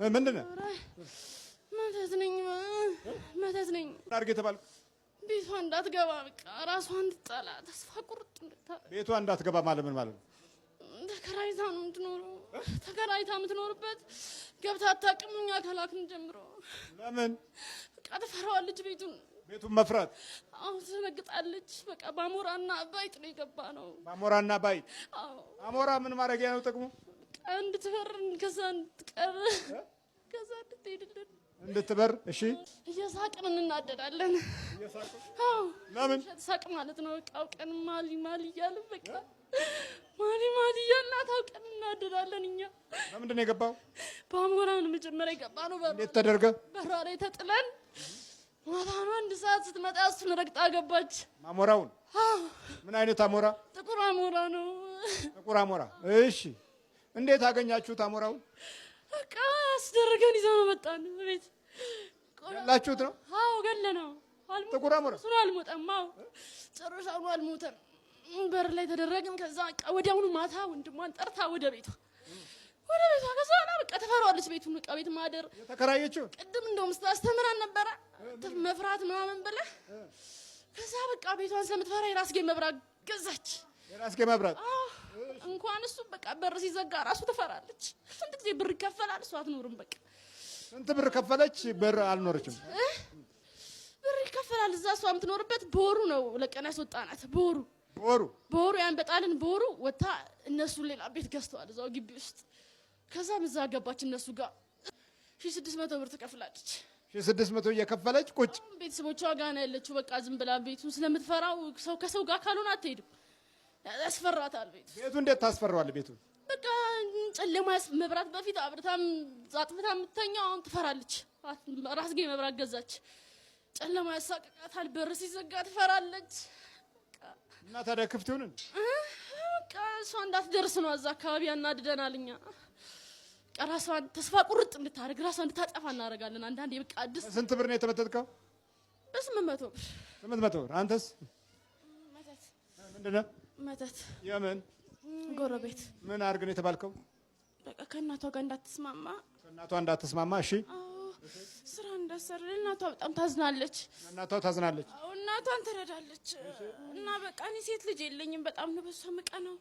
ምንድነው? መተት ነኝ አድርጌ ተባልኩ። ቤቷ እንዳትገባ በቃ ራሷን እንድትጠላ ተስፋ ቁርጥ እንድታረግ። ቤቷ እንዳትገባ ማለት ምን ማለት ነው? ተከራይታ ነው የምትኖረው። ተከራይታ የምትኖርበት ገብታ አታውቅም። እኛ ከላክን ጀምሮ ለምን በቃ ትፈራዋለች ቤቱን መፍራት። አዎ ትነግጣለች። በቃ በአሞራና ባይጥ ነው የገባ ነው። በአሞራና ባይጥ? አዎ። አሞራ ምን ማድረጊያ ነው ጥቅሙ? እንድትበር ከዛ እንድትቀር ከዛ እንድትሄድልን እንድትበር። እሺ እየሳቅን እናደዳለን። አዎ ለምን ሳቅ ማለት ነው። በቃ አውቀን ማሊ እያልን በቃ ማሊ እያልን አውቀን እናደዳለን። እኛ ለምንድን ነው የገባው? በአሞራ ነው መጀመሪያ የገባ ነው። እንዴት ተደርገ? በራ ላይ ተጥለን ማታ ነው 1 ሰዓት ስትመጣ እሱን ረግጣ ገባች። አሞራውን? ምን አይነት አሞራ? ጥቁር አሞራ ነው። ጥቁር አሞራ። እሺ እንዴት አገኛችሁት አሞራውን? በቃ አስደረገን ይዘው መጣን ቤት። ገላችሁት ነው? አዎ ገለነው። ጥቁር አሞራ እሱ አልሞተም። አዎ ጨረሻው አልሞተም። በር ላይ ተደረገን። ከዛ በቃ ወዲያውኑ ማታ ወንድሟን ጠርታ ወደ ቤቷ ከዛ በቃ ተፈራዋለች ቤቱን። በቃ ቤት ማደር የተከራየችው ቅድም እንደውም ስታስተምራን ነበረ መፍራት ምናምን ብለህ። ከዛ በቃ ቤቷን ስለምትፈራ የራስጌ መብራት ገዛች። የራስጌ መብራት? እንኳን እሱ በቃ በር ሲዘጋ ራሱ ትፈራለች። ስንት ጊዜ ብር ይከፈላል፣ እሷ አትኖርም። በቃ ስንት ብር ከፈለች? በር አልኖረችም። ብር ይከፈላል እዛ እሷ የምትኖርበት። በወሩ ነው ለቀን ያስወጣናት። በወሩ ያን በጣልን። በወሩ ወታ እነሱ ሌላ ቤት ገዝተዋል እዛው ግቢ ውስጥ። ከዛም እዛ ገባች እነሱ ጋር 1600 ብር ትከፍላለች። 1600 እየከፈለች ቁጭ ቤተሰቦቿ ጋር ነው ያለችው። በቃ ዝም ብላ ቤቱን ስለምትፈራው ሰው ከሰው ጋር ካልሆነ አትሄድም። ያስፈራታል ቤቱ። ቤቱ እንዴት ታስፈራዋለህ? ቤቱ በቃ ጨለማ መብራት በፊት አብርታም ዛጥፍታ የምትተኛው አሁን ትፈራለች። ራስጌ መብራት ገዛች። ጨለማ ያሳቅቃታል። በር ሲዘጋ ትፈራለች። እና ታዲያ ክፍት ይሁን በቃ እሷ እንዳትደርስ ነው እዛ አካባቢ ያናድደናል። እኛ ራሷን ተስፋ ቁርጥ እንድታደርግ ራሷን እንድታጠፋ እናደርጋለን። አንዳንዴ በቃ አዲስ። ስንት ብር ነው የተመተትከው? በ800 ብር። 800 ብር። አንተስ? መተት። ምንድን ነው መተት? የምን ጎረቤት። ምን አድርግ ነው የተባልከው? በቃ ከእናቷ ጋር እንዳትስማማ። ከእናቷ እንዳትስማማ? እሺ ስራ እንዳሰራ እናቷ በጣም ታዝናለች። እናቷ ታዝናለች? አዎ እናቷን ትረዳለች። እና በቃ እኔ ሴት ልጅ የለኝም። በጣም ነው በሷ የምቀናው።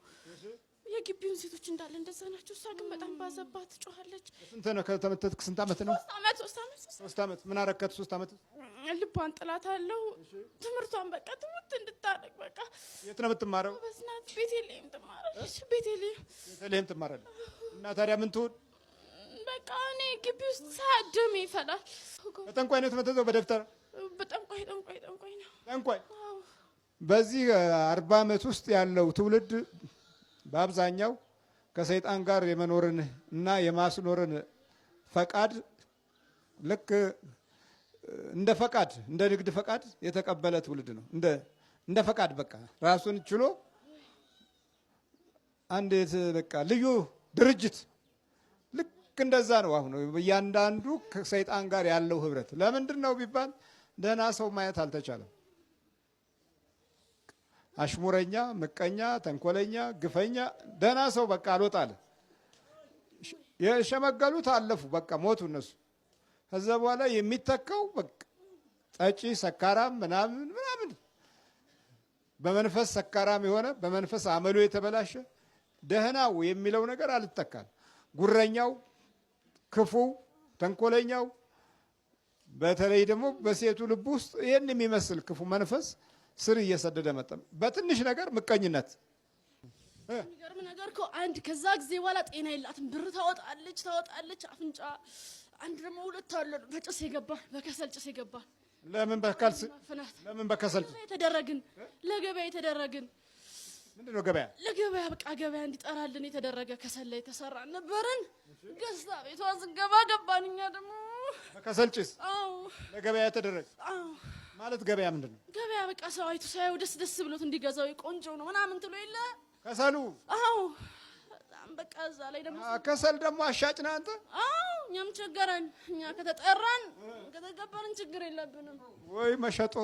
የግቢውን ሴቶች እንዳለ እንደዛ ናቸው። እሷ ግን በጣም ባዘባት ትጮኻለች። ስንት ነው ከተመተትክ? ስንት ዓመት ነው? 3 ዓመት። ምን አረከት? 3 ዓመት ልቧን ጥላታለሁ። ትምህርቷን በቃ ትምህርት እንድታደርግ በቃ። የት ነው የምትማረው? በስናት ቤቴልሄም ትማራለች። ቤቴልሄም ትማራለች። እና ታዲያ ምን ትሆን? በቃ እኔ ግቢ ውስጥ ሳያደም ይፈላል። በጠንቋይ ነው የተመተተው? በደብተር? በጠንቋይ ነው። ጠንቋይ። በዚህ 40 ዓመት ውስጥ ያለው ትውልድ በአብዛኛው ከሰይጣን ጋር የመኖርን እና የማስኖርን ፈቃድ ልክ እንደ ፈቃድ እንደ ንግድ ፈቃድ የተቀበለ ትውልድ ነው። እንደ ፈቃድ በቃ ራሱን ችሎ አንዴት በቃ ልዩ ድርጅት ልክ እንደዛ ነው። አሁን እያንዳንዱ ከሰይጣን ጋር ያለው ህብረት ለምንድን ነው ቢባል ደህና ሰው ማየት አልተቻለም። አሽሙረኛ፣ ምቀኛ፣ ተንኮለኛ፣ ግፈኛ ደህና ሰው በቃ አልወጣለ። የሸመገሉት አለፉ፣ በቃ ሞቱ እነሱ። ከዛ በኋላ የሚተካው በቃ ጠጪ፣ ሰካራም ምናምን በመንፈስ ሰካራም የሆነ በመንፈስ አመሉ የተበላሸ ደህናው የሚለው ነገር አልተካል። ጉረኛው፣ ክፉ፣ ተንኮለኛው በተለይ ደግሞ በሴቱ ልብ ውስጥ ይህን የሚመስል ክፉ መንፈስ ስር እየሰደደ መጣ። በትንሽ ነገር ምቀኝነት። የሚገርም ነገር እኮ አንድ ከዛ ጊዜ በኋላ ጤና የላትም። ብር ታወጣለች አፍንጫ። አንድ ደግሞ 2 አለ በጭስ የገባ በከሰል ጭስ የገባ። ለምን በከሰል የተደረግን? ለገበያ የተደረግን። ምንድን ነው ገበያ? ለገበያ በቃ ገበያ እንዲጠራልን የተደረገ ከሰል ላይ የተሰራ ነበረን። ገዝታ ቤቷ ስንገባ ገባን። እኛ ደግሞ በከሰል ጭስ። አዎ ለገበያ የተደረገ። አዎ ማለት ገበያ ምንድን ነው? ገበያ በቃ ሰው አይቶ ሳይው ደስ ብሎት እንዲገዛው ቆንጆ ነው ምናምን ትሎ የለ ከሰሉ። አዎ በቃ እዛ ላይ ደግሞ ከሰል ደግሞ አሻጭ ነህ አንተ? አዎ እኛም ቸገረን። እኛ ከተጠራን ከተገባን ችግር የለብንም። ወይ መሸጦ!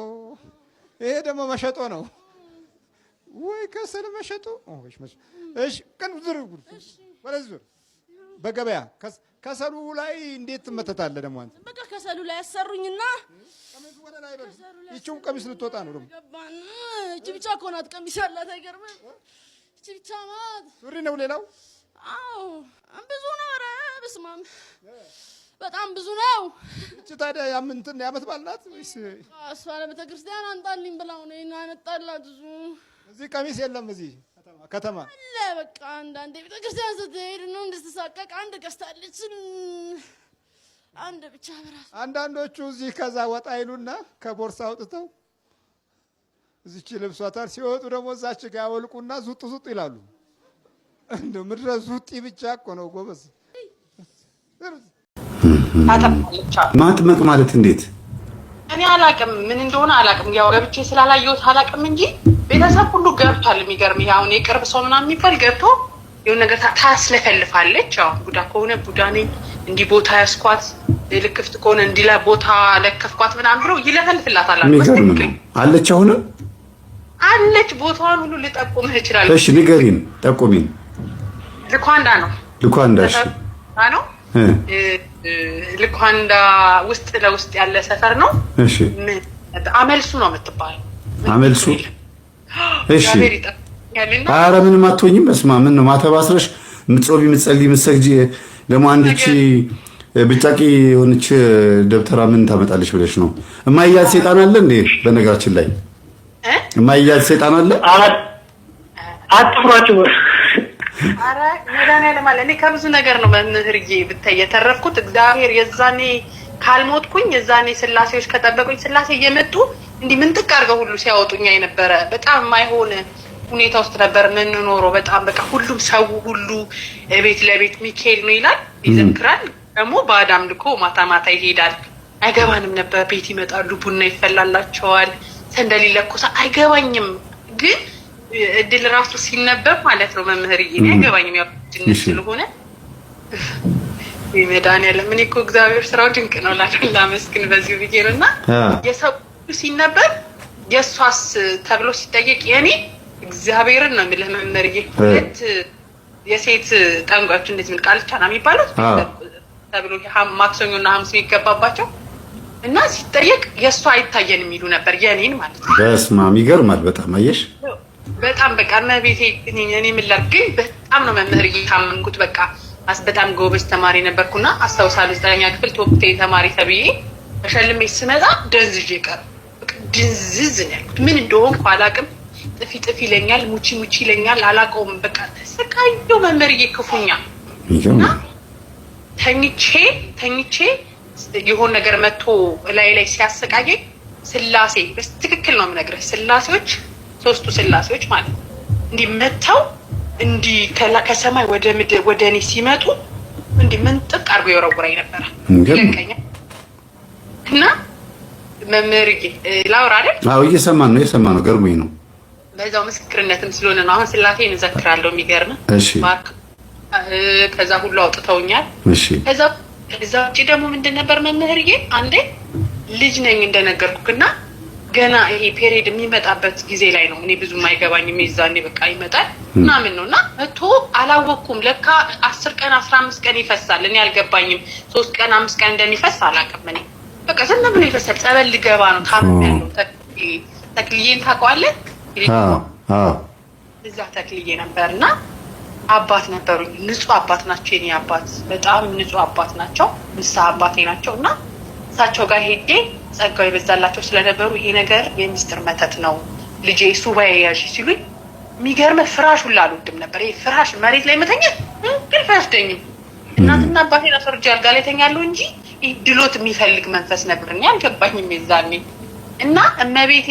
ይሄ ደግሞ መሸጦ ነው ወይ ከሰል መሸጦ! እሺ ቀን ዝር ወለዝ በገበያ ከሰሉ ላይ እንዴት ትመተታለህ ደግሞ አንተ? በቃ ከሰሉ ላይ ያሰሩኝና ቀሚሱ ወደ ላይ በል። ይቺው ቀሚስ ልትወጣ ነው ደግሞ። እቺ ብቻ እኮ ናት ቀሚስ ያላት አይገርምም? እቺ ብቻ ናት። ሱሪ ነው ሌላው? አዎ ብዙ ነው። ኧረ በስመ አብ በጣም ብዙ ነው። እቺ ታዲያ ያምንትን ያመት በዓል ናት ወይስ? እሷ ለቤተክርስቲያን አንጣልኝ ብላው ነው ያመጣላት። እዚህ ቀሚስ የለም እዚህ ከተማ አለ። በቃ አንዳንዴ ቤተክርስቲያን ስትሄድ ነው እንድትሳቀቅ አንድ ገዝታለች። አንድ ብቻ በራሱ አንዳንዶቹ እዚህ ከዛ ወጣ ይሉና ከቦርሳ አውጥተው እዚች ልብሷታል ሲወጡ ደግሞ እዛች ጋር ያወልቁና ዙጥ ዙጥ ይላሉ። እንደው ምድረ ዙጥ ብቻ እኮ ነው ጎበዝ። ማጥመቅ ማለት እንዴት? እኔ አላቅም ምን እንደሆነ አላቅም። ያው ገብቼ ስላላየሁት አላቅም እንጂ ቤተሰብ ሁሉ ገብቷል። የሚገርም አሁን የቅርብ ሰው ምናምን የሚባል ገብቶ የሆነ ነገር ታስለፈልፋለች። ያው ቡዳ ከሆነ ቡዳ ነኝ እንዲህ ቦታ ያስኳት፣ ልክፍት ከሆነ እንዲህ ቦታ ለከፍኳት ምናምን ብሎ ይለፈልፍላታል። የሚገርም ነው። አለች አሁንም አለች። ቦታዋን ሁሉ ልጠቁምህ እችላለሁ። እሺ ንገሪን፣ ጠቁሚን። ልኳንዳ ነው። ልኳንዳ እሺ ነው። ልኳንዳ ውስጥ ለውስጥ ያለ ሰፈር ነው። እሺ አመልሱ ነው የምትባለው። አመልሱ እሺ። ኧረ ምንም አትሆኝም። በስመ አብ ምን ነው ማተባስረሽ ምትጾቢ ምትጸልይ ምትሰግጂ ደግሞ አንድቺ ብጫቂ የሆነች ደብተራ ምን ታመጣለች ብለሽ ነው? የማይያዝ ሰይጣን አለ እንዴ? በነገራችን ላይ የማይያዝ ሰይጣን አለ። አትፍሯችሁ። አረ መድኃኒዓለም አለ። እኔ ከብዙ ነገር ነው መምህርዬ ብታይ የተረፍኩት። እግዚአብሔር የዛኔ ካልሞትኩኝ የዛኔ ስላሴዎች ከጠበቁኝ ስላሴ እየመጡ እንዲህ ምንጥቅ አድርገው ሁሉ ሲያወጡኝ የነበረ በጣም የማይሆን ሁኔታ ውስጥ ነበር የምንኖረው። በጣም በቃ ሁሉም ሰው ሁሉ ቤት ለቤት ሚካኤል ነው ይላል፣ ይዘክራል። ደግሞ በአዳም ልኮ ማታ ማታ ይሄዳል። አይገባንም ነበር። ቤት ይመጣሉ፣ ቡና ይፈላላቸዋል፣ ሰንደል ይለኮሳል። አይገባኝም ግን እድል ራሱ ሲነበብ ማለት ነው መምህርዬ አይገባኝም። ያው ድንሽ ስለሆነ መድኃኒዓለም እኔ እኮ እግዚአብሔር ስራው ድንቅ ነው ላመስግን በዚሁ ብዬ ነው። እና የሰው ሲነበብ የእሷስ ተብሎ ሲጠየቅ የኔ እግዚአብሔርን ነው የምልህ መምህርዬ። ሁለት የሴት ጠንቋዮች እንዴት ምን ቃልቻ ነው የሚባሉት ተብሎ ማክሰኞና ሐሙስ የሚገባባቸው እና ሲጠየቅ የእሷ አይታየን የሚሉ ነበር የኔን ማለት ነው። በስመ አብ ይገርማል በጣም አየሽ። በጣም በቃ እመቤቴ እኔ ምን ላድርግ ግን በጣም ነው መምህርዬ ታመንኩት። በቃ በጣም ጎበዝ ተማሪ ነበርኩና አስታውሳለሁ 9ኛ ክፍል ቶፕ ተማሪ ተብዬ ተሸልሜ ስመጣ ደንዝዤ ቀረ። በቃ ድንዝዝ ነው ያልኩት። ምን እንደሆንኩ አላውቅም። ጥፊ ጥፊ ይለኛል፣ ሙቺ ሙቺ ይለኛል፣ አላውቀውም። በቃ ተሰቃየሁ መምህርዬ ክፉኛ። እና ተኝቼ የሆነ ነገር መጥቶ ላይ ሲያሰቃየኝ ስላሴ በትክክል ነው የምነግርህ ስላሴዎች ሶስቱ ስላሴዎች ማለት ነው እንዲህ መተው እንዲህ ከሰማይ ወደ ምድር ወደ እኔ ሲመጡ እንዲህ ምንጥቅ አድርጎ የወረወረኝ ነበረ ይለቀኛል። እና መምህርዬ ላውራ አይደል? አዎ እየሰማን ነው ገርሞኝ ነው። በዛው ምስክርነትም ስለሆነ ነው አሁን ስላሴን እዘክራለሁ። የሚገርም እሺ። ከዛ ሁሉ አውጥተውኛል። እሺ። ከዛ ውጪ ደግሞ ምንድን ነበር መምህርዬ አንዴ ልጅ ነኝ እንደነገርኩክና ገና ይሄ ፔሪድ የሚመጣበት ጊዜ ላይ ነው። እኔ ብዙም አይገባኝም። ይዛኔ በቃ ይመጣል ምናምን ነው እና መቶ አላወኩም። ለካ 10 ቀን 15 ቀን ይፈሳል። እኔ አልገባኝም። 3 ቀን 5 ቀን እንደሚፈስ አላውቅም። እኔ በቃ ዝም ብሎ ይፈሳል። ጸበል ልገባ ነው ታምኛለሁ። ተክልዬን ታውቀዋለህ? እዛ ተክልዬ ነበርና አባት ነበሩኝ። ንጹህ አባት ናቸው። የኔ አባት በጣም ንጹህ አባት ናቸው። ንስሐ አባቴ ናቸው እና እሳቸው ጋር ሄጄ ጸጋው የበዛላቸው ስለነበሩ ይሄ ነገር የሚስጥር መተት ነው ልጄ ሱባኤ ያዥ ሲሉኝ የሚገርም ፍራሽ ሁላ አልወድም ነበር። ይሄ ፍራሽ መሬት ላይ መተኛት ግን አይወስደኝም። እናትና አባቴን አስወርጄ አልጋ ላይ ተኛለሁ እንጂ ይህ ድሎት የሚፈልግ መንፈስ ነበር። እኔ አልገባኝም የዛኔ እና እመቤቴ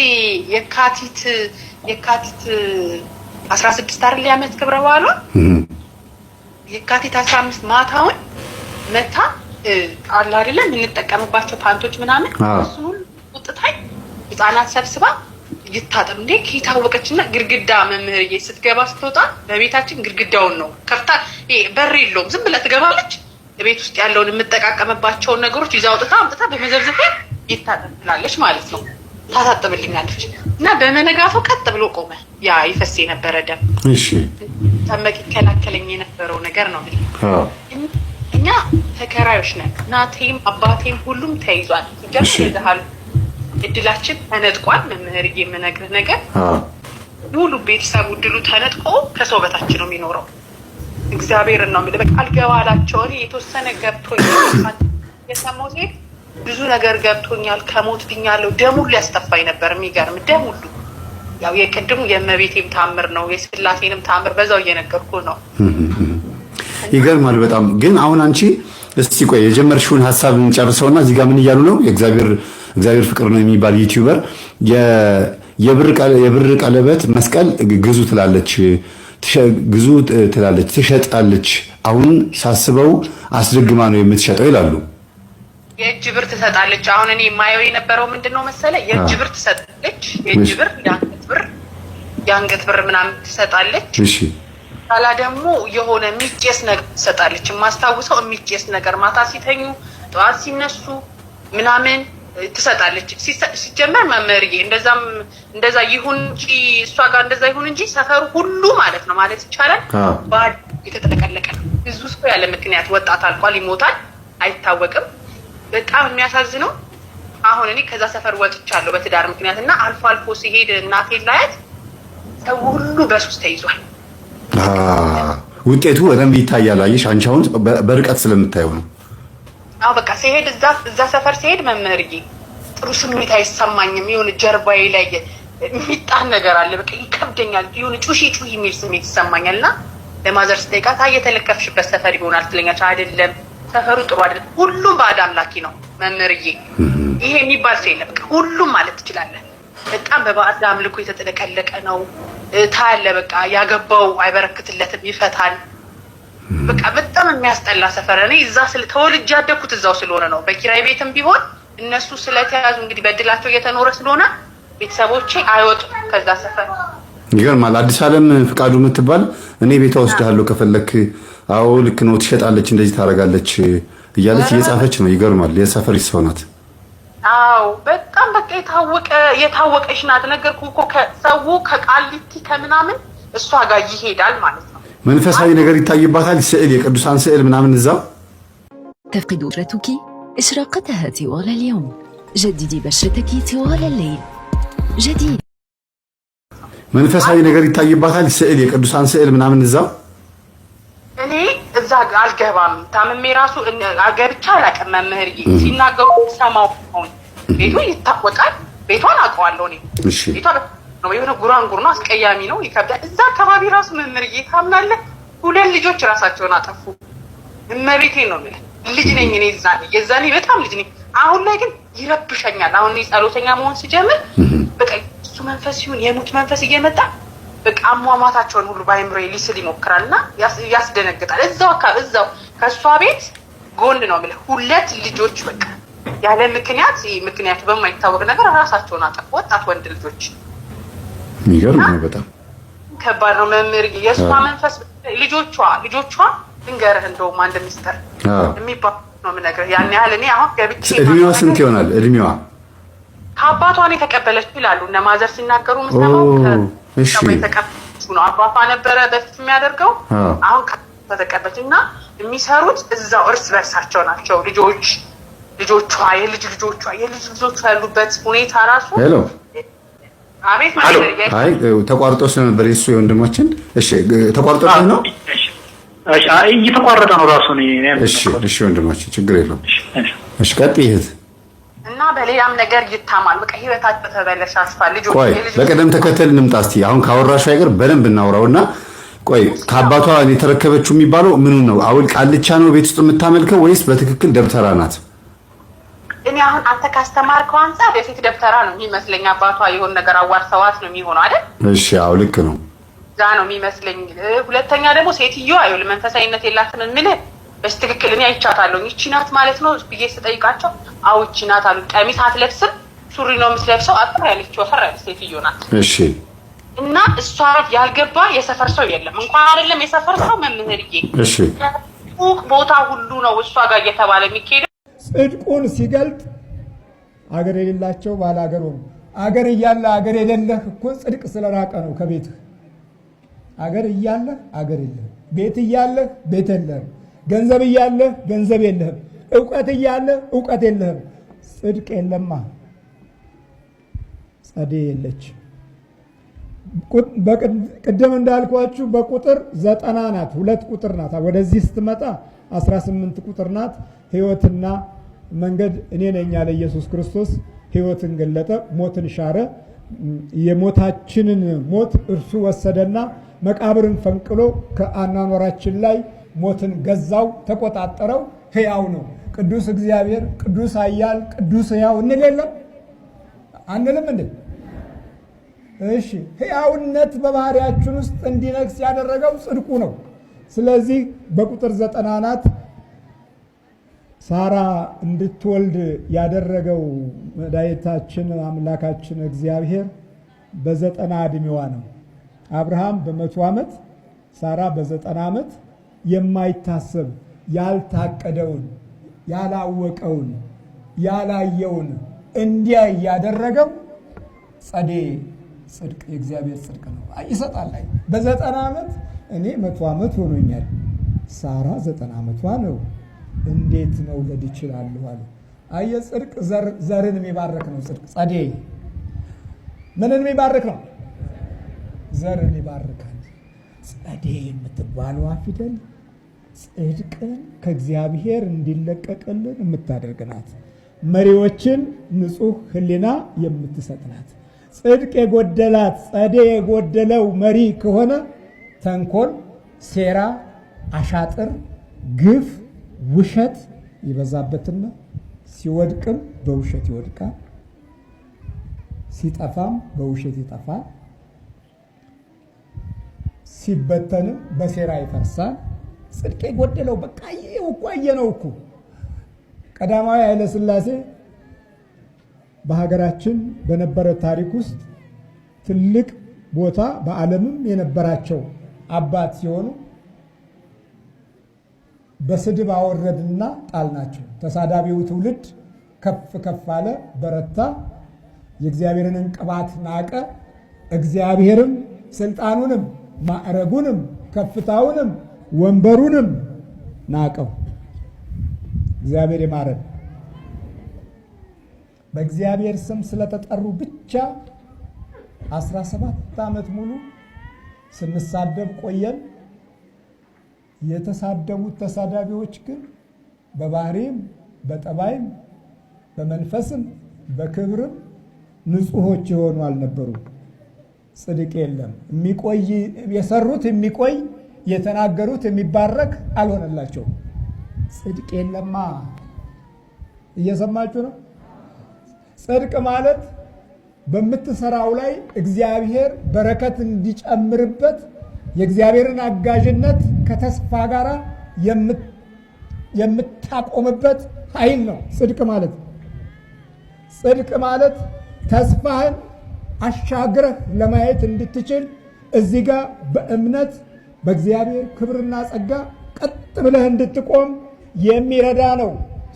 የካቲት 16 አይደል ዓመት ክብረ በዓሏ የካቲት 15 ማታውን መታ አላ አይደለም የምንጠቀምባቸው ፓንቶች ምናምን እሱን ቁጥታኝ ህፃናት ሰብስባ ይታጠብ እንዴ ከታወቀችና ግርግዳ መምህርዬ ስትገባ ስትወጣ በቤታችን ግርግዳውን ነው ከፍታ በር የለውም ዝም ብላ ትገባለች። ቤት ውስጥ ያለውን የምጠቃቀምባቸውን ነገሮች ይዛ አምጥታ በመዘብዘፊያ ይታጠብ ትላለች ማለት ነው። ታሳጥብልኛለች እና በመነጋታው ቀጥ ብሎ ቆመ። ያ ይፈስ የነበረ ደም እሺ ጠመቅ ይከላከለኝ የነበረው ነገር ነው። እኛ ተከራዮች ነን። እናቴም አባቴም ሁሉም ተይዟል። ይገርምሃል፣ እድላችን ተነጥቋል። መምህር የምነግርህ ነገር ሙሉ ቤተሰቡ እድሉ ተነጥቆ ከሰው በታች ነው የሚኖረው። እግዚአብሔርን ነው የምልህ። በቃ አልገባላቸው። እኔ የተወሰነ ገብቶኛል። የሰማሁት ሴት ብዙ ነገር ገብቶኛል። ከሞት ድኛለሁ። ደም ሁሉ ያስተፋኝ ነበር። የሚገርም ደም ሁሉ ያው የቅድሙ የእመቤቴም ታምር ነው፣ የስላሴንም ታምር በዛው እየነገርኩ ነው። ይገርማል በጣም። ግን አሁን አንቺ እስቲ ቆይ የጀመርሽውን ሀሳብ እንጨርሰውና እዚህ ጋር ምን እያሉ ነው? እግዚአብሔር ፍቅር ነው የሚባል ዩቲዩበር የብር ቀለበት መስቀል ግዙ ትላለች፣ ትሸጣለች። አሁን ሳስበው አስደግማ ነው የምትሸጠው ይላሉ። የእጅ ብር ትሰጣለች። አሁን እኔ የማየው የነበረው ምንድነው መሰለ፣ የእጅ ብር ትሰጣለች። የእጅ ብር፣ የአንገት ብር ምናምን ትሰጣለች። እሺ ኋላ ደግሞ የሆነ የሚጨስ ነገር ትሰጣለች። የማስታውሰው የሚጨስ ነገር ማታ ሲተኙ ጠዋት ሲነሱ ምናምን ትሰጣለች። ሲጀመር መምህርዬ እንደዛ ይሁን እንጂ እሷ ጋር እንደዛ ይሁን እንጂ ሰፈሩ ሁሉ ማለት ነው ማለት ይቻላል ባድ የተጠቀለቀ ነው። ብዙ ሰው ያለ ምክንያት ወጣት አልቋል፣ ይሞታል፣ አይታወቅም። በጣም የሚያሳዝነው አሁን እኔ ከዛ ሰፈር ወጥቻለሁ በትዳር ምክንያት እና አልፎ አልፎ ሲሄድ እናቴን ላያት ሰው ሁሉ በሱስ ተይዟል። ውጤቱ በደንብ ይታያል። አየሽ አንቺ አሁን በርቀት ስለምታየው ነው። አዎ በቃ ሲሄድ እዛ ሰፈር ሲሄድ መምህርዬ ጥሩ ስሜት አይሰማኝም። የሆነ ጀርባዬ ላይ የሚጣን ነገር አለ። በቃ ይከብደኛል። የሆነ ጩሂ የሚል ስሜት ይሰማኛል። እና ለማዘር ስጠይቃት የተለከፍሽበት ሰፈር ይሆናል ትለኛለች። አይደለም ሰፈሩ ጥሩ አይደለም። ሁሉም ባዕድ አምላኪ ነው መምህርዬ። ይሄ የሚባል ሰው የለም። በቃ ሁሉም ማለት ትችላለህ። በጣም በባዕድ አምልኮ የተጠለቀለቀ ነው። ታያለህ በቃ ያገባው አይበረክትለትም፣ ይፈታል። በቃ በጣም የሚያስጠላ ሰፈር። እኔ እዛ ተወልጄ ያደግኩት እዛው ስለሆነ ነው። በኪራይ ቤትም ቢሆን እነሱ ስለተያዙ እንግዲህ በድላቸው እየተኖረ ስለሆነ ቤተሰቦቼ አይወጡም ከዛ ሰፈር። ይገርማል። አዲስ ዓለም ፍቃዱ የምትባል እኔ ቤቷ ወስድሃለሁ ከፈለክ። አዎ ልክ ነው፣ ትሸጣለች፣ እንደዚህ ታደርጋለች እያለች እየጻፈች ነው። ይገርማል። የሰፈር ሰው ናት። አዎ በጣም በቃ የታወቀች ናት። ነገርኩህ እኮ ሰው ከቃሊቲ ከምናምን እሷ ጋር ይሄዳል ማለት ነው። መንፈሳዊ ነገር ይታይባታል። ስዕል፣ የቅዱሳን ስዕል ምናምን እዛው። تفقد أسرتك إشراقتها طوال اليوم. جددي بشرتك طوال الليل. جديد. መንፈሳዊ ነገር ይታይባታል። ስዕል፣ የቅዱሳን ስዕል ምናምን እዛው። እኔ እዛ አልገባም። ታምሜ ራሱ አገብቻ አላውቅም። መምህርዬ ሲናገሩ ሰማው። ቤቱ ይታወቃል። ቤቷን አውቀዋለሁ እኔ። እሺ ቤቷ ነው የሆነ ጉራንጉር ነው፣ አስቀያሚ ነው፣ ይከብዳል። እዛ አካባቢ ራሱ መምህርዬ ታምናለህ፣ 2 ልጆች ራሳቸውን አጠፉ። እመቤቴን ነው የምልህ። ልጅ ነኝ እኔ የዛኔ በጣም ልጅ ነኝ። አሁን ላይ ግን ይረብሸኛል። አሁን እኔ ጸሎተኛ መሆን ሲጀምር በቃ እሱ መንፈስ ይሁን የሙት መንፈስ እየመጣ በቃ አሟሟታቸውን ሁሉ በአይምሮ ሊስል ይሞክራልና ያስደነግጣል። እዛው ከእሷ ቤት ጎን ነው የምልህ 2 ልጆች በቃ ያለ ምክንያቱ በማይታወቅ ነገር ራሳቸውን አጠፉ። ወጣት ወንድ ልጆች። የሚገርም ነው በጣም ከባድ ነው መምህር። የእሷ መንፈስ ልጆቿ ልንገርህ እንደውም አንድ ሚስጥር የሚባል ነው የምነግርህ። ያን ያህል እኔ አሁን ገብቼ እድሜዋ ስንት ይሆናል? እድሜዋ ከአባቷን የተቀበለችው ይላሉ እነ ማዘር ሲናገሩ ምሰማው የተቀበለችው ነው። አባቷ ነበረ በፊት የሚያደርገው፣ አሁን ከተቀበለች እና የሚሰሩት እዛው እርስ በርሳቸው ናቸው። ልጆቿ የልጅ ልጆቿ ያሉበት ሁኔታ ራሱ አቤት ማለት አይ ተቋርጦ ስለነበር የሱ የወንድማችን እሺ ተቋርጦ ነው። እሺ እየተቋረጠ ነው ራሱ ነው። እሺ ወንድማችን ችግር የለውም። እሺ ቀጥይ እህት። እና በሌላም ነገር ይታማል። በቃ ህይወታቸው ተበለሻሽቷል። ልጆች በቀደም ተከተል እንምጣ እስቲ። አሁን ካወራሽ አይገር በደንብ እናውራውና ቆይ ከአባቷ የተረከበችው የሚባለው ምኑ ነው? አውል ቃልቻ ነው ቤት ውስጥ የምታመልከው ወይስ በትክክል ደብተራ ናት? እኔ አሁን አንተ ካስተማርከው አንፃር የፊት ደብተራ ነው የሚመስለኝ። አባቷ የሆነ ነገር አዋርተዋት ነው የሚሆነው አይደል? እሺ አዎ ልክ ነው። ዛ ነው የሚመስለኝ። ሁለተኛ ደግሞ ሴትዮዋ አይደል መንፈሳዊነት የላትም የምልህ በትክክል እኔ አይቻታለሁ። ይቺ ናት ማለት ነው ብዬ ስጠይቃቸው አዎ ይቺ ናት አሉ። ቀሚስ አትለብስም፣ ሱሪ ነው የምትለብሰው። አጥራ ያለች ወፈር ያለች ሴትዮ ናት። እሺ እና እሷ ያልገባ የሰፈር ሰው የለም። እንኳን አይደለም የሰፈር ሰው መምህርዬ፣ እሺ ቦታ ሁሉ ነው እሷ ጋር እየተባለ የሚካሄደው። ጽድቁን ሲገልጥ አገር የሌላቸው ባለ አገር ሆኑ። አገር እያለ አገር የሌለህ እኮ ጽድቅ ስለራቀ ነው ከቤትህ። አገር እያለህ አገር የለህም፣ ቤት እያለህ ቤት የለህም። ገንዘብ እያለ ገንዘብ የለህም፣ ዕውቀት እያለ ዕውቀት የለህም። ጽድቅ የለማ፣ ጸዴ የለች። ቅድም እንዳልኳችሁ በቁጥር 90 ናት፣ 2 ቁጥር ናት። ወደዚህ ስትመጣ 18 ቁጥር ናት። ሕይወትና መንገድ እኔ ነኝ ያለ ኢየሱስ ክርስቶስ ሕይወትን ገለጠ፣ ሞትን ሻረ። የሞታችንን ሞት እርሱ ወሰደና መቃብርን ፈንቅሎ ከአናኖራችን ላይ ሞትን ገዛው፣ ተቆጣጠረው። ሕያው ነው። ቅዱስ እግዚአብሔር፣ ቅዱስ ኃያል፣ ቅዱስ ሕያው እንል የለም አንልም እንዴ? እሺ፣ ሕያውነት በባህሪያችን ውስጥ እንዲነግስ ያደረገው ጽድቁ ነው። ስለዚህ በቁጥር 90 ናት። ሳራ እንድትወልድ ያደረገው መድኃኒታችን አምላካችን እግዚአብሔር በ90 ዕድሜዋ ነው። አብርሃም በ100 ዓመት፣ ሳራ በ90 ዓመት የማይታሰብ ያልታቀደውን ያላወቀውን ያላየውን እንዲያ ያደረገው ጸዴ ጽድቅ የእግዚአብሔር ጽድቅ ነው። ይሰጣል። በ90 ዓመት እኔ 100 ዓመት ሆኖኛል፣ ሳራ 90 ዓመቷ ነው። እንዴት መውለድ ይችላል አለ። አየ ጽድቅ ዘርን የሚባርክ ነው። ጽድቅ ጸዴ ምንን የሚባርክ ነው? ዘርን ይባርካል። ጸዴ የምትባለዋ ፊደል ጽድቅን ከእግዚአብሔር እንዲለቀቅልን የምታደርግ ናት። መሪዎችን ንጹሕ ሕሊና የምትሰጥ ናት። ጽድቅ የጎደላት ጸዴ የጎደለው መሪ ከሆነ ተንኮል፣ ሴራ፣ አሻጥር፣ ግፍ፣ ውሸት ይበዛበትና ሲወድቅም በውሸት ይወድቃል፣ ሲጠፋም በውሸት ይጠፋል፣ ሲበተንም በሴራ ይፈርሳል። ጽድቅ የጎደለው በቃ ይሄው እኮ አየነው እኮ። ቀዳማዊ ኃይለ ሥላሴ በሀገራችን በነበረ ታሪክ ውስጥ ትልቅ ቦታ በዓለምም የነበራቸው አባት ሲሆኑ በስድብ አወረድና ጣልናቸው። ተሳዳቢው ትውልድ ከፍ ከፍ አለ፣ በረታ፣ የእግዚአብሔርን ቅባት ናቀ። እግዚአብሔርም ስልጣኑንም ማዕረጉንም ከፍታውንም ወንበሩንም ናቀው። እግዚአብሔር ይማረን። በእግዚአብሔር ስም ስለተጠሩ ብቻ 17 ዓመት ሙሉ ስንሳደብ ቆየን። የተሳደቡት ተሳዳቢዎች ግን በባህሪም በጠባይም በመንፈስም በክብርም ንጹሖች የሆኑ አልነበሩ። ጽድቅ የለም። የሚቆይ የሰሩት የሚቆይ የተናገሩት የሚባረክ አልሆነላቸውም። ጽድቅ የለማ። እየሰማችሁ ነው? ጽድቅ ማለት በምትሰራው ላይ እግዚአብሔር በረከት እንዲጨምርበት የእግዚአብሔርን አጋዥነት ከተስፋ ጋር የምታቆምበት ኃይል ነው። ጽድቅ ማለት ጽድቅ ማለት ተስፋህን አሻግረህ ለማየት እንድትችል እዚህ ጋር በእምነት በእግዚአብሔር ክብርና ጸጋ ቀጥ ብለህ እንድትቆም የሚረዳ ነው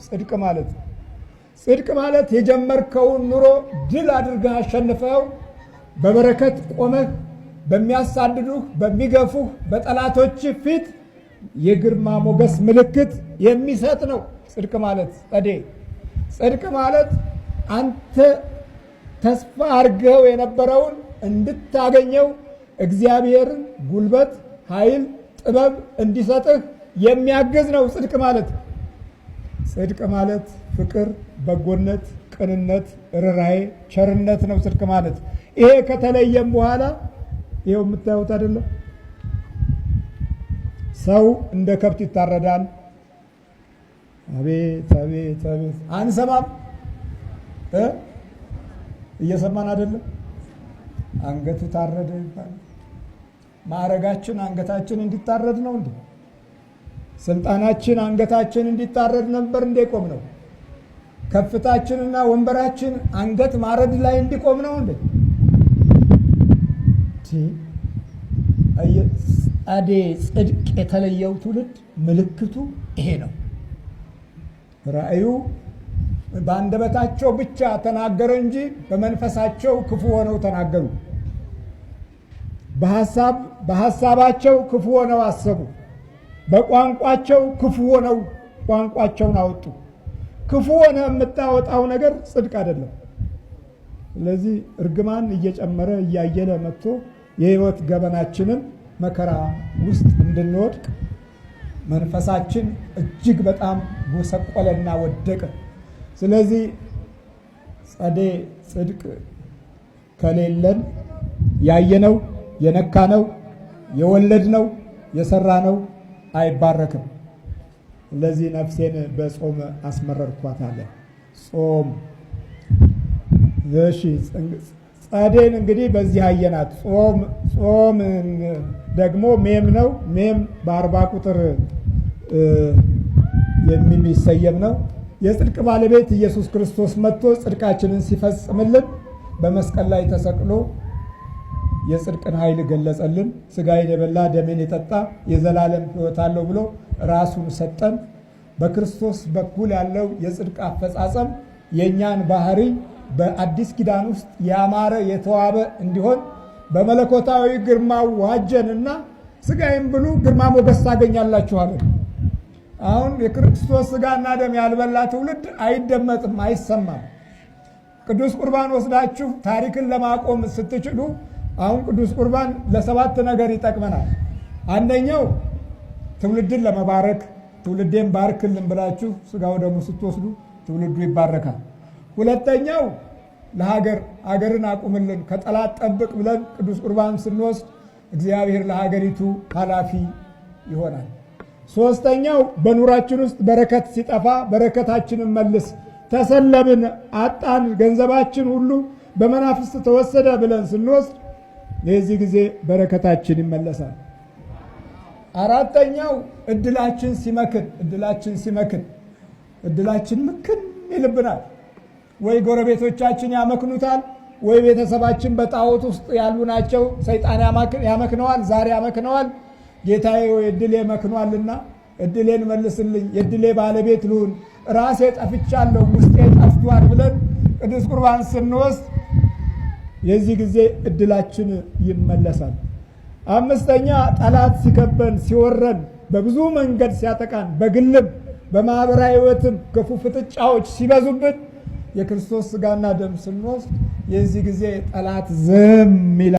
ጽድቅ ማለት። ጽድቅ ማለት የጀመርከውን ኑሮ ድል አድርገህ አሸንፈው በበረከት ቆመህ በሚያሳድዱህ በሚገፉህ በጠላቶች ፊት የግርማ ሞገስ ምልክት የሚሰጥ ነው ጽድቅ ማለት። ጽድቅ ማለት አንተ ተስፋ አድርገው የነበረውን እንድታገኘው እግዚአብሔርን ጉልበት፣ ኃይል፣ ጥበብ እንዲሰጥህ የሚያግዝ ነው ጽድቅ ማለት። ጽድቅ ማለት ፍቅር፣ በጎነት፣ ቅንነት፣ ርኅራኄ፣ ቸርነት ነው ጽድቅ ማለት። ይሄ ከተለየም በኋላ ይሄው የምታዩት አይደለም። ሰው እንደ ከብት ይታረዳል። አቤት አቤት አቤት! አንሰማም? እየሰማን አይደለም? አንገቱ ታረደ ይባላል። ማዕረጋችን አንገታችን እንዲታረድ ነው እንዴ? ስልጣናችን አንገታችን እንዲታረድ ነበር እንዴ ቆም ነው? ከፍታችንና ወንበራችን አንገት ማረድ ላይ እንዲቆም ነው እንዴ? ጽድቅ የተለየው ትውልድ ምልክቱ ይሄ ነው። ራእዩ በአንደበታቸው ብቻ ተናገረ እንጂ በመንፈሳቸው ክፉ ሆነው ተናገሩ። በሐሳባቸው ክፉ ሆነው አሰቡ። በቋንቋቸው ክፉ ሆነው ቋንቋቸውን አወጡ። ክፉ ሆነ የምታወጣው ነገር ጽድቅ አይደለም። ስለዚህ እርግማን እየጨመረ እያየለ መጥቶ የህይወት ገበናችንን መከራ ውስጥ እንድንወድቅ መንፈሳችን እጅግ በጣም ጎሰቆለና ወደቀ። ስለዚህ ጸዴ ጽድቅ ከሌለን ያየነው የነካነው የወለድነው የሰራነው አይባረክም። ለዚህ ነፍሴን በጾም አስመረርኳት አለ። ጾም እሺ፣ ጸዴን እንግዲህ በዚህ አየናት። ጾም ደግሞ ሜም ነው። ሜም በ40 ቁጥር የሚሰየም ነው። የጽድቅ ባለቤት ኢየሱስ ክርስቶስ መጥቶ ጽድቃችንን ሲፈጽምልን በመስቀል ላይ ተሰቅሎ የጽድቅን ኃይል ገለጸልን። ስጋዬን የበላ ደሜን የጠጣ የዘላለም ሕይወት አለው ብሎ ራሱን ሰጠን። በክርስቶስ በኩል ያለው የጽድቅ አፈጻጸም የእኛን ባህሪ በአዲስ ኪዳን ውስጥ ያማረ የተዋበ እንዲሆን በመለኮታዊ ግርማው ዋጀንና ስጋዬን ብሉ ግርማ ሞገስ ታገኛላችኋለን። አሁን የክርስቶስ ስጋና ደም ያልበላ ትውልድ አይደመጥም፣ አይሰማም። ቅዱስ ቁርባን ወስዳችሁ ታሪክን ለማቆም ስትችሉ አሁን ቅዱስ ቁርባን ለሰባት ነገር ይጠቅመናል። አንደኛው ትውልድን ለመባረክ ትውልዴን ባርክልን ብላችሁ ስጋው ደሙ ስትወስዱ ትውልዱ ይባረካል። ሁለተኛው ለሀገርን አቁምልን ከጠላት ጠብቅ ብለን ቅዱስ ቁርባን ስንወስድ እግዚአብሔር ለሀገሪቱ ኃላፊ ይሆናል። ሶስተኛው በኑራችን ውስጥ በረከት ሲጠፋ በረከታችንን መልስ፣ ተሰለብን፣ አጣን፣ ገንዘባችን ሁሉ በመናፍስት ተወሰደ ብለን ስንወስድ የዚህ ጊዜ በረከታችን ይመለሳል። አራተኛው እድላችን ሲመክን እድላችን ምክን ይልብናል። ወይ ጎረቤቶቻችን ያመክኑታል፣ ወይ ቤተሰባችን በጣዖት ውስጥ ያሉ ናቸው፣ ሰይጣን ያመክነዋል፣ ዛሬ ያመክነዋል። ጌታዬ ወይ እድሌ መክኗልና እድሌን መልስልኝ፣ የእድሌ ባለቤት ልሁን፣ ራሴ ጠፍቻለሁ፣ ውስጤ ጠፍቷል ብለን ቅዱስ ቁርባን ስንወስድ የዚህ ጊዜ እድላችን ይመለሳል። አምስተኛ ጠላት ሲከበን ሲወረን በብዙ መንገድ ሲያጠቃን በግልም በማህበራዊ ሕይወትም ክፉ ፍጥጫዎች ሲበዙብን የክርስቶስ ስጋና ደም ስንወስድ የዚህ ጊዜ ጠላት ዝም ይላል።